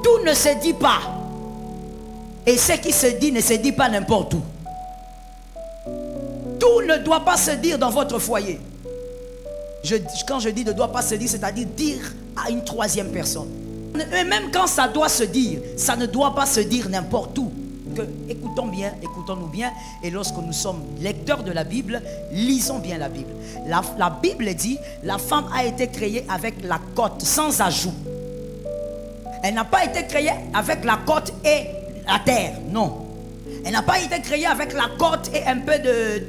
Tout ne se dit pas. Et ce qui se dit ne se dit pas n'importe où. Tout ne doit pas se dire dans votre foyer. Quand je dis ne doit pas se dire, c'est-à-dire dire à une troisième personne. Et même quand ça doit se dire, ça ne doit pas se dire n'importe où. Écoutons bien, écoutons-nous bien. Et lorsque nous sommes lecteurs de la Bible, lisons bien la Bible. La Bible dit, la femme a été créée avec la côte, sans ajout. Elle n'a pas été créée avec la côte et la terre, non. Elle n'a pas été créée avec la côte et un peu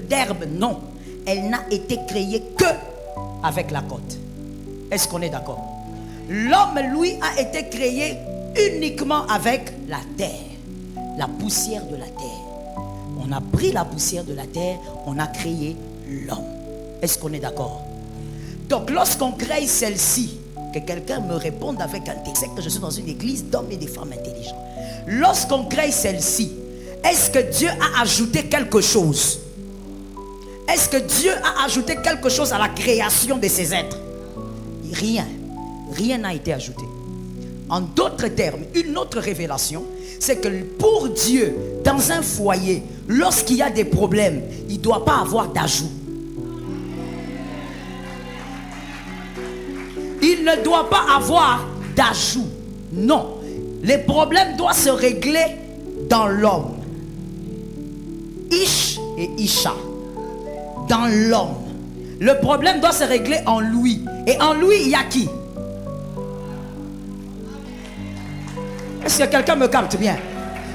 d'herbe, non. Elle n'a été créée que avec la côte. Est-ce qu'on est d'accord? L'homme, lui, a été créé uniquement avec la terre. La poussière de la terre. On a pris la poussière de la terre, on a créé l'homme. Est-ce qu'on est d'accord? Donc lorsqu'on crée celle-ci, que quelqu'un me réponde avec un texte, c'est que je suis dans une église d'hommes et de femmes intelligents. Lorsqu'on crée celle-ci, est-ce que Dieu a ajouté quelque chose? Est-ce que Dieu a ajouté quelque chose à la création de ces êtres? Rien. Rien n'a été ajouté. En d'autres termes, une autre révélation, c'est que pour Dieu, dans un foyer, lorsqu'il y a des problèmes, il ne doit pas avoir d'ajout. Il ne doit pas avoir d'ajout. Non. Les problèmes doivent se régler dans l'homme. Ish et Isha. Dans l'homme. Le problème doit se régler en lui. Et en lui, il y a qui? Est-ce que quelqu'un me capte bien?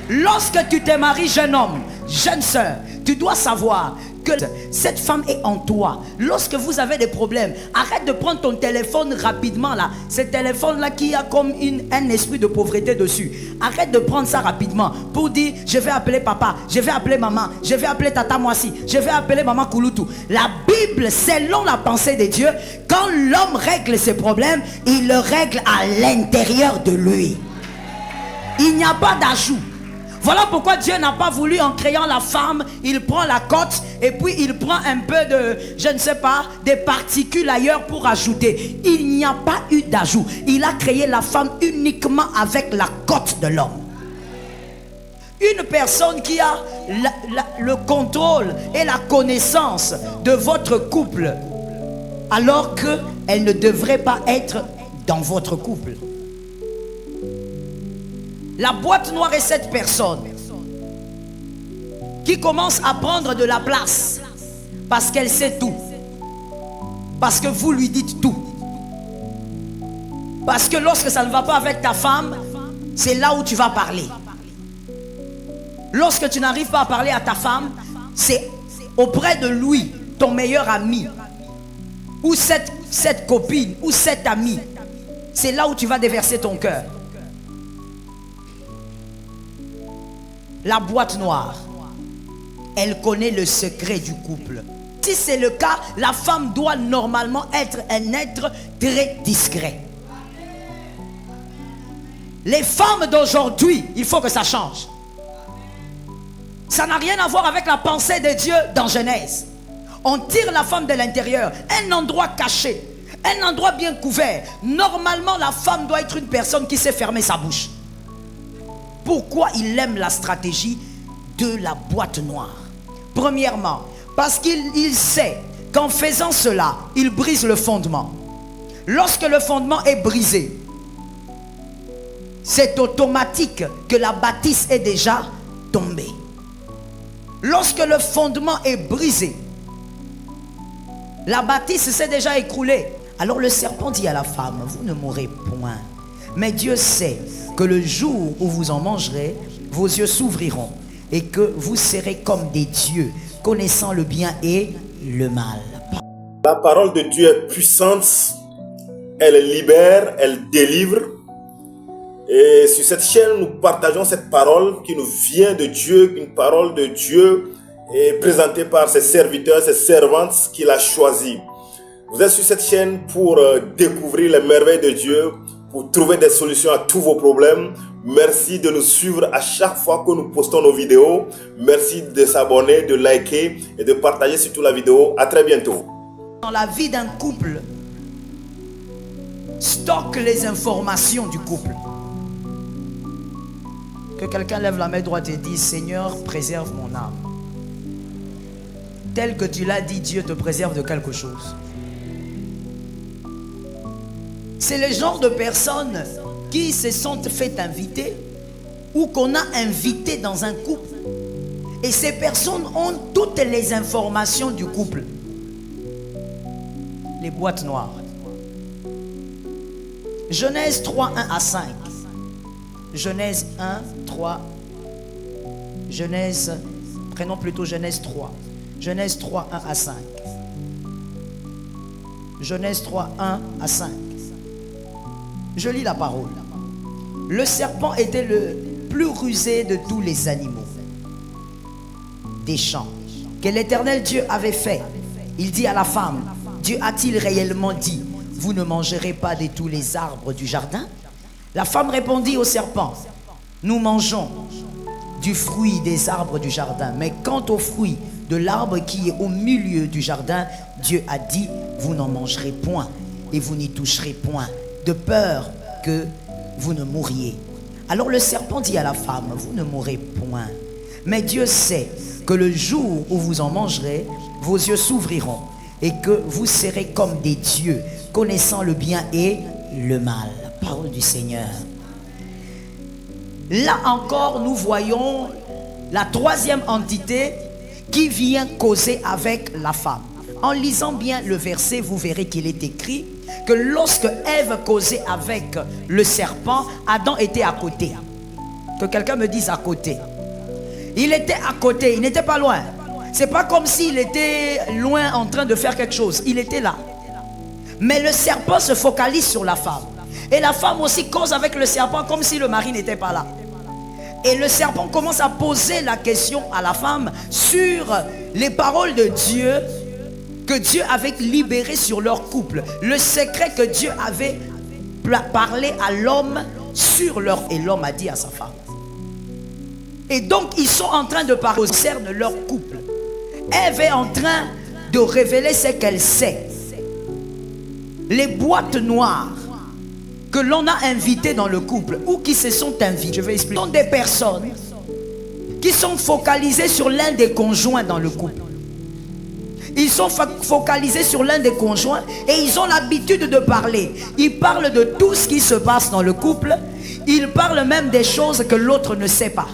Lorsque tu te maries, jeune homme, jeune soeur, tu dois savoir que cette femme est en toi. Lorsque vous avez des problèmes, arrête de prendre ton téléphone rapidement là. Ce téléphone là qui a comme un esprit de pauvreté dessus. Arrête de prendre ça rapidement pour dire je vais appeler papa, je vais appeler maman, je vais appeler tata Moissi, je vais appeler maman Kouloutou. La Bible, selon la pensée de Dieu, quand l'homme règle ses problèmes, il le règle à l'intérieur de lui. Il n'y a pas d'ajout. Voilà pourquoi Dieu n'a pas voulu, en créant la femme, il prend la côte et puis il prend un peu de, je ne sais pas, des particules ailleurs pour ajouter. Il n'y a pas eu d'ajout. Il a créé la femme uniquement avec la côte de l'homme. Une personne qui a le contrôle et la connaissance de votre couple, alors qu'elle ne devrait pas être dans votre couple. La boîte noire est cette personne qui commence à prendre de la place parce qu'elle sait tout. Parce que vous lui dites tout. Parce que lorsque ça ne va pas avec ta femme, c'est là où tu vas parler. Lorsque tu n'arrives pas à parler à ta femme, c'est auprès de lui, ton meilleur ami, ou cette copine, ou cet ami. C'est là où tu vas déverser ton cœur. La boîte noire, elle connaît le secret du couple. Si c'est le cas, la femme doit normalement être un être très discret. Les femmes d'aujourd'hui, il faut que ça change. Ça n'a rien à voir avec la pensée de Dieu dans Genèse. On tire la femme de l'intérieur, un endroit caché, un endroit bien couvert. Normalement, la femme doit être une personne qui sait fermer sa bouche. Pourquoi il aime la stratégie de la boîte noire? Premièrement, parce qu'il sait qu'en faisant cela, il brise le fondement. Lorsque le fondement est brisé, c'est automatique que la bâtisse est déjà tombée. Lorsque le fondement est brisé, la bâtisse s'est déjà écroulée. Alors le serpent dit à la femme, vous ne mourrez point. Mais Dieu sait que le jour où vous en mangerez, vos yeux s'ouvriront et que vous serez comme des dieux, connaissant le bien et le mal. La parole de Dieu est puissante, elle libère, elle délivre. Et sur cette chaîne, nous partageons cette parole qui nous vient de Dieu, une parole de Dieu est présentée par ses serviteurs, ses servantes qu'il a choisies. Vous êtes sur cette chaîne pour découvrir les merveilles de Dieu, pour trouver des solutions à tous vos problèmes. Merci de nous suivre à chaque fois que nous postons nos vidéos. Merci de s'abonner, de liker et de partager surtout la vidéo. À très bientôt. Dans la vie d'un couple, stocke les informations du couple. Que quelqu'un lève la main droite et dise, Seigneur, préserve mon âme. Tel que tu l'as dit, Dieu te préserve de quelque chose. C'est le genre de personnes qui se sont fait inviter ou qu'on a invité dans un couple. Et ces personnes ont toutes les informations du couple. Les boîtes noires. Genèse 3, 1 à 5. Genèse 1, 3. Genèse, prenons plutôt Genèse 3. Genèse 3, 1 à 5. Genèse 3, 1 à 5. Je lis la parole. Le serpent était le plus rusé de tous les animaux des champs que l'Éternel Dieu avait fait. Il dit à la femme, Dieu a-t-il réellement dit, vous ne mangerez pas de tous les arbres du jardin? La femme répondit au serpent, nous mangeons du fruit des arbres du jardin, mais quant au fruit de l'arbre qui est au milieu du jardin, Dieu a dit, vous n'en mangerez point et vous n'y toucherez point, de peur que vous ne mouriez. Alors le serpent dit à la femme, vous ne mourrez point, mais Dieu sait que le jour où vous en mangerez, vos yeux s'ouvriront et que vous serez comme des dieux, connaissant le bien et le mal. La parole du Seigneur. Là encore, nous voyons la troisième entité qui vient causer avec la femme. En lisant bien le verset, vous verrez qu'il est écrit que lorsque Ève causait avec le serpent, Adam était à côté. Que quelqu'un me dise à côté. Il était à côté, il n'était pas loin. C'est pas comme s'il était loin en train de faire quelque chose. Il était là. Mais le serpent se focalise sur la femme. Et la femme aussi cause avec le serpent comme si le mari n'était pas là. Et le serpent commence à poser la question à la femme sur les paroles de Dieu que Dieu avait libérées sur leur couple. Le secret que Dieu avait parlé à l'homme sur leur... Et l'homme a dit à sa femme. Et donc ils sont en train de parler concerne leur couple. Ève est en train de révéler ce qu'elle sait. Les boîtes noires que l'on a invitées dans le couple ou qui se sont invitées, je vais expliquer, sont des personnes qui sont focalisées sur l'un des conjoints dans le couple. Ils sont focalisés sur l'un des conjoints et ils ont l'habitude de parler. Ils parlent de tout ce qui se passe dans le couple. Ils parlent même des choses que l'autre ne sait pas.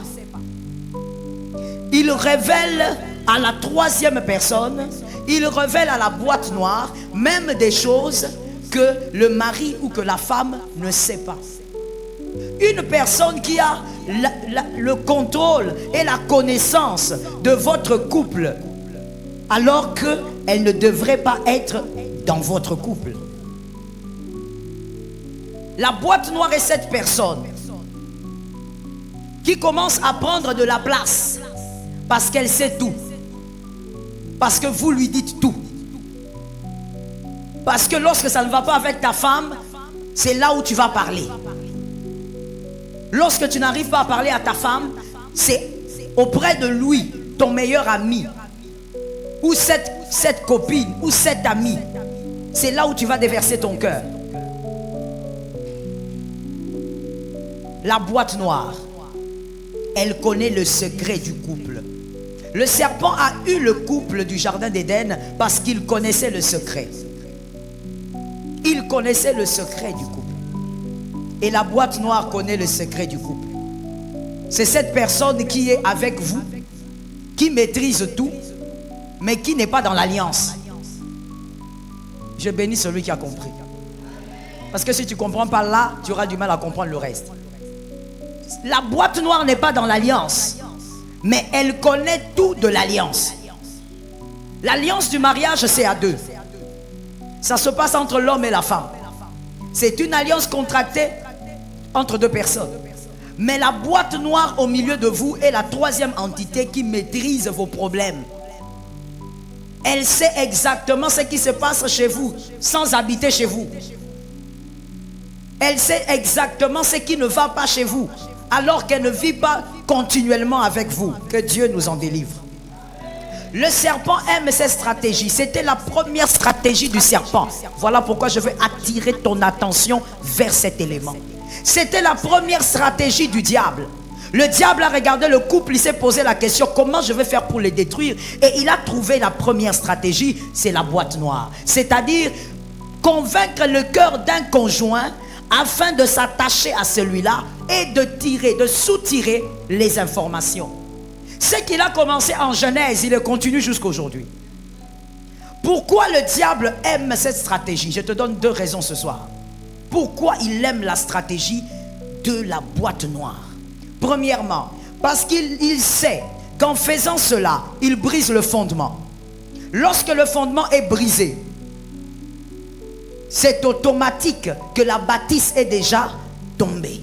Ils révèlent à la troisième personne, ils révèlent à la boîte noire même des choses que le mari ou que la femme ne sait pas. Une personne qui a le contrôle et la connaissance de votre couple alors qu'elle ne devrait pas être dans votre couple. La boîte noire est cette personne qui commence à prendre de la place parce qu'elle sait tout. Parce que vous lui dites tout. Parce que lorsque ça ne va pas avec ta femme, c'est là où tu vas parler. Lorsque tu n'arrives pas à parler à ta femme, c'est auprès de lui, ton meilleur ami, ou cette copine, ou cet ami. C'est là où tu vas déverser ton cœur. La boîte noire, elle connaît le secret du couple. Le serpent a eu le couple du jardin d'Éden parce qu'il connaissait le secret. Il connaissait le secret du couple. Et la boîte noire connaît le secret du couple. C'est cette personne qui est avec vous, qui maîtrise tout, mais qui n'est pas dans l'alliance. Je bénis celui qui a compris. Parce que si tu ne comprends pas là, tu auras du mal à comprendre le reste. La boîte noire n'est pas dans l'alliance, mais elle connaît tout de l'alliance. L'alliance du mariage, c'est à deux. Ça se passe entre l'homme et la femme. C'est une alliance contractée entre deux personnes. Mais la boîte noire au milieu de vous est la troisième entité qui maîtrise vos problèmes. Elle sait exactement ce qui se passe chez vous sans habiter chez vous. Elle sait exactement ce qui ne va pas chez vous alors qu'elle ne vit pas continuellement avec vous. Que Dieu nous en délivre. Le serpent aime cette stratégie. C'était la première stratégie du serpent. Voilà pourquoi je veux attirer ton attention vers cet élément. C'était la première stratégie du diable. Le diable a regardé le couple, il s'est posé la question, comment je vais faire pour les détruire? Et il a trouvé la première stratégie, c'est la boîte noire. C'est-à-dire convaincre le cœur d'un conjoint afin de s'attacher à celui-là et de tirer, de soutirer les informations. Ce qu'il a commencé en Genèse, il continue jusqu'aujourd'hui. Pourquoi le diable aime cette stratégie? Je te donne 2 raisons ce soir. Pourquoi il aime la stratégie de la boîte noire? Premièrement, parce qu'il sait qu'en faisant cela, il brise le fondement. Lorsque le fondement est brisé, c'est automatique que la bâtisse est déjà tombée.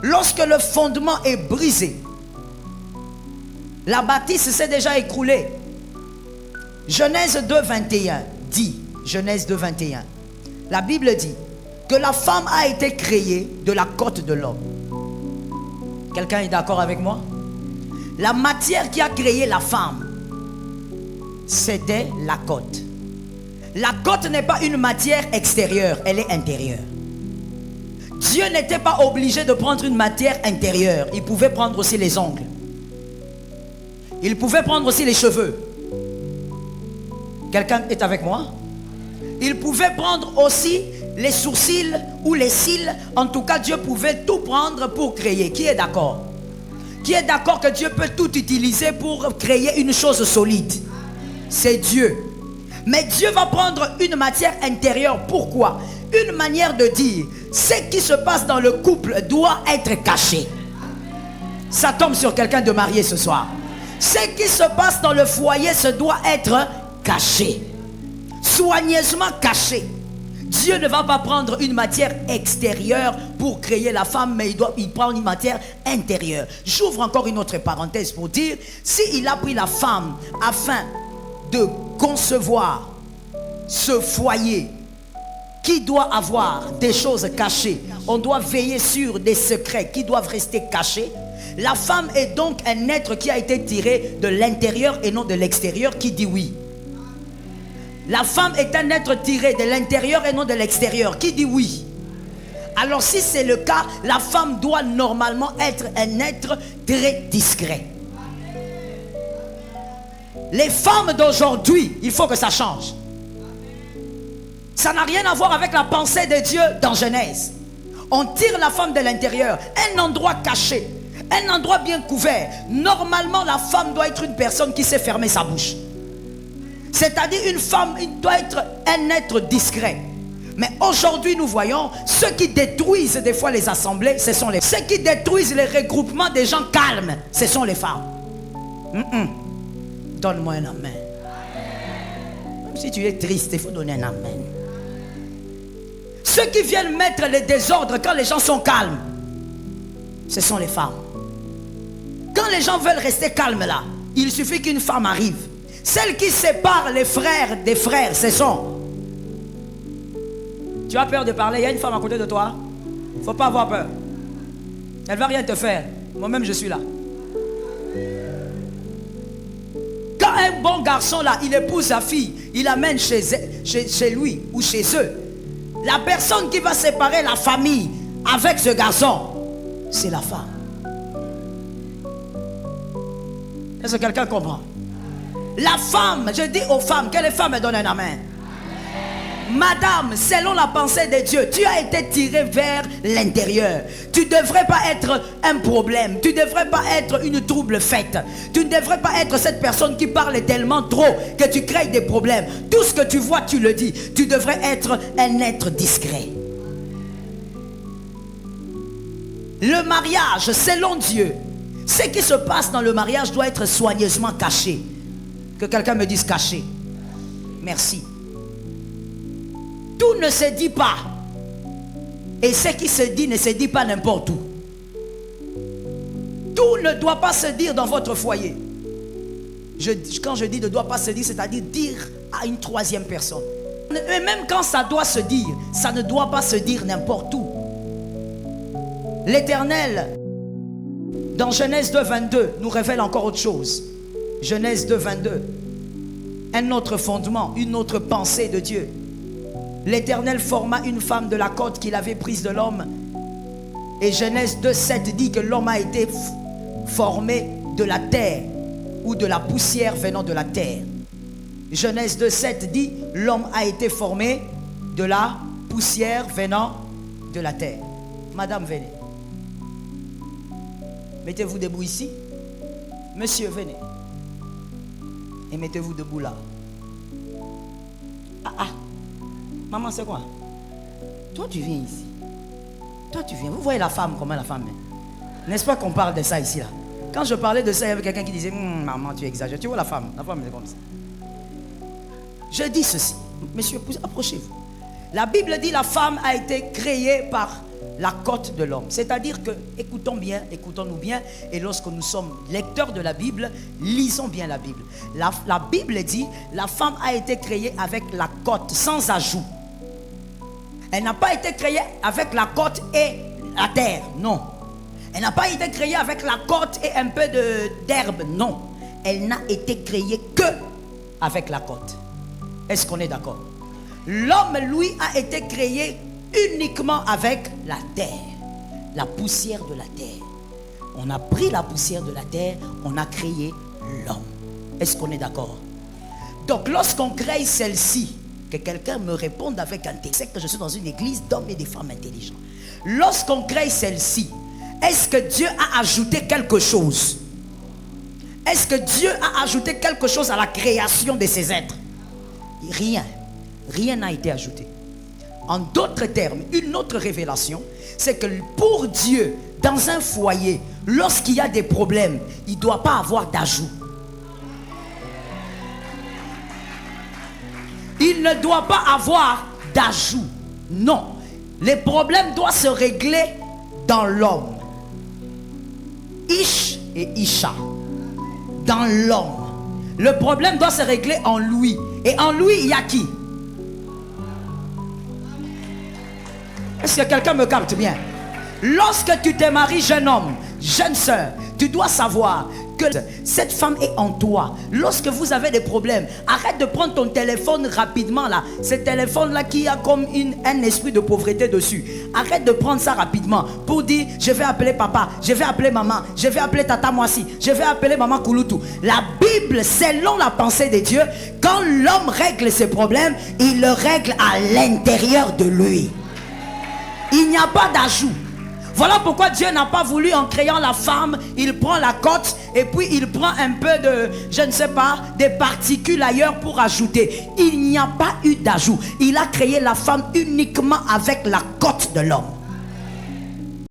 Lorsque le fondement est brisé, la bâtisse s'est déjà écroulée. Genèse 2, 21 dit, Genèse 2, 21, la Bible dit que la femme a été créée de la côte de l'homme. Quelqu'un est d'accord avec moi? La matière qui a créé la femme, c'était la côte. La côte n'est pas une matière extérieure, elle est intérieure. Dieu n'était pas obligé de prendre une matière intérieure. Il pouvait prendre aussi les ongles. Il pouvait prendre aussi les cheveux. Quelqu'un est avec moi? Il pouvait prendre aussi les sourcils ou les cils. En tout cas, Dieu pouvait tout prendre pour créer. Qui est d'accord? Qui est d'accord que Dieu peut tout utiliser pour créer une chose solide? C'est Dieu. Mais Dieu va prendre une matière intérieure. Pourquoi? Une manière de dire, ce qui se passe dans le couple doit être caché. Ça tombe sur quelqu'un de marié ce soir. Ce qui se passe dans le foyer, se doit être caché. Soigneusement caché. Dieu ne va pas prendre une matière extérieure pour créer la femme, mais il prend une matière intérieure. J'ouvre encore une autre parenthèse pour dire, s'il a pris la femme afin de concevoir ce foyer qui doit avoir des choses cachées, on doit veiller sur des secrets qui doivent rester cachés. La femme est donc un être qui a été tiré de l'intérieur et non de l'extérieur. Qui dit oui? La femme est un être tiré de l'intérieur et non de l'extérieur. Qui dit oui? Alors si c'est le cas, la femme doit normalement être un être très discret. Les femmes d'aujourd'hui, il faut que ça change. Ça n'a rien à voir avec la pensée de Dieu dans Genèse. On tire la femme de l'intérieur, un endroit caché, un endroit bien couvert. Normalement, la femme doit être une personne qui sait fermer sa bouche. C'est-à-dire une femme doit être un être discret. Mais aujourd'hui, nous voyons ceux qui détruisent des fois les assemblées, ce sont les femmes. Ceux qui détruisent les regroupements des gens calmes, ce sont les femmes. Donne-moi un amen. Même si tu es triste, il faut donner un amen. Ceux qui viennent mettre le désordre quand les gens sont calmes, ce sont les femmes. Quand les gens veulent rester calmes là, il suffit qu'une femme arrive. Celle qui sépare les frères des frères, ce sont. Tu as peur de parler, il y a une femme à côté de toi. Il ne faut pas avoir peur. Elle ne va rien te faire. Moi-même, je suis là. Quand un bon garçon là, il épouse sa fille, il l'amène chez lui ou chez eux. La personne qui va séparer la famille avec ce garçon, c'est la femme. Est-ce que quelqu'un comprend? La femme, je dis aux femmes, que les femmes me donnent un amen. Madame, selon la pensée de Dieu, tu as été tiré vers l'intérieur. Tu ne devrais pas être un problème. Tu ne devrais pas être une trouble faite. Tu ne devrais pas être cette personne qui parle tellement trop que tu crées des problèmes. Tout ce que tu vois, tu le dis. Tu devrais être un être discret. Le mariage, selon Dieu, ce qui se passe dans le mariage doit être soigneusement caché. Que quelqu'un me dise caché. Merci. Tout ne se dit pas. Et ce qui se dit ne se dit pas n'importe où. Tout ne doit pas se dire dans votre foyer. Quand je dis ne doit pas se dire, c'est-à-dire dire à une troisième personne. Et même quand ça doit se dire, ça ne doit pas se dire n'importe où. L'Éternel, dans Genèse 2, 22, nous révèle encore autre chose. Genèse 2, 22. Un autre fondement, une autre pensée de Dieu. L'Éternel forma une femme de la côte qu'il avait prise de l'homme Et Genèse 2:7 dit que l'homme a été formé de la terre ou de la poussière venant de la terre. Genèse 2:7 dit l'homme a été formé de la poussière venant de la terre. Madame, venez. Mettez-vous debout ici. Monsieur, venez. Et mettez-vous debout là. Maman, c'est quoi? Toi, tu viens ici. Toi, tu viens. Vous voyez la femme, comment la femme est? N'est-ce pas qu'on parle de ça ici là? Quand je parlais de ça, il y avait quelqu'un qui disait maman, tu exagères. Tu vois la femme est comme ça. Je dis ceci. Monsieur, approchez-vous. La Bible dit la femme a été créée par la côte de l'homme. C'est-à-dire que, écoutons-nous bien, et lorsque nous sommes lecteurs de la Bible, lisons bien la Bible. La Bible dit, la femme a été créée avec la côte, sans ajout. Elle n'a pas été créée avec la côte et la terre, non. Elle n'a pas été créée avec la côte et un peu d'herbe, non. Elle n'a été créée que avec la côte. Est-ce qu'on est d'accord? L'homme, lui, a été créé uniquement avec la terre, la poussière de la terre. On a pris la poussière de la terre, on a créé l'homme. Est-ce qu'on est d'accord? Donc lorsqu'on crée celle-ci, que quelqu'un me réponde avec un texte, c'est que je suis dans une église d'hommes et de femmes intelligents. Lorsqu'on crée celle-ci, est-ce que Dieu a ajouté quelque chose? Est-ce que Dieu a ajouté quelque chose à la création de ces êtres? Rien. Rien n'a été ajouté. En d'autres termes, une autre révélation, c'est que pour Dieu, dans un foyer, lorsqu'il y a des problèmes, il ne doit pas avoir d'ajout. Il ne doit pas avoir d'ajout. Non. Les problèmes doivent se régler dans l'homme. Ish et Isha. Dans l'homme. Le problème doit se régler en lui. Et en lui, il y a qui? Est-ce que quelqu'un me capte bien? Lorsque tu te maries, jeune homme, jeune soeur, tu dois savoir que cette femme est en toi. Lorsque vous avez des problèmes, arrête de prendre ton téléphone rapidement là. Ce téléphone là qui a comme un esprit de pauvreté dessus. Arrête de prendre ça rapidement pour dire je vais appeler papa, je vais appeler maman, je vais appeler tata Moissi, je vais appeler maman Kouloutou. La Bible, selon la pensée de Dieu, quand l'homme règle ses problèmes, il le règle à l'intérieur de lui. Il n'y a pas d'ajout. Voilà pourquoi Dieu n'a pas voulu, en créant la femme, il prend la côte et puis il prend un peu de, je ne sais pas, des particules ailleurs pour ajouter. Il n'y a pas eu d'ajout. Il a créé la femme uniquement avec la côte de l'homme.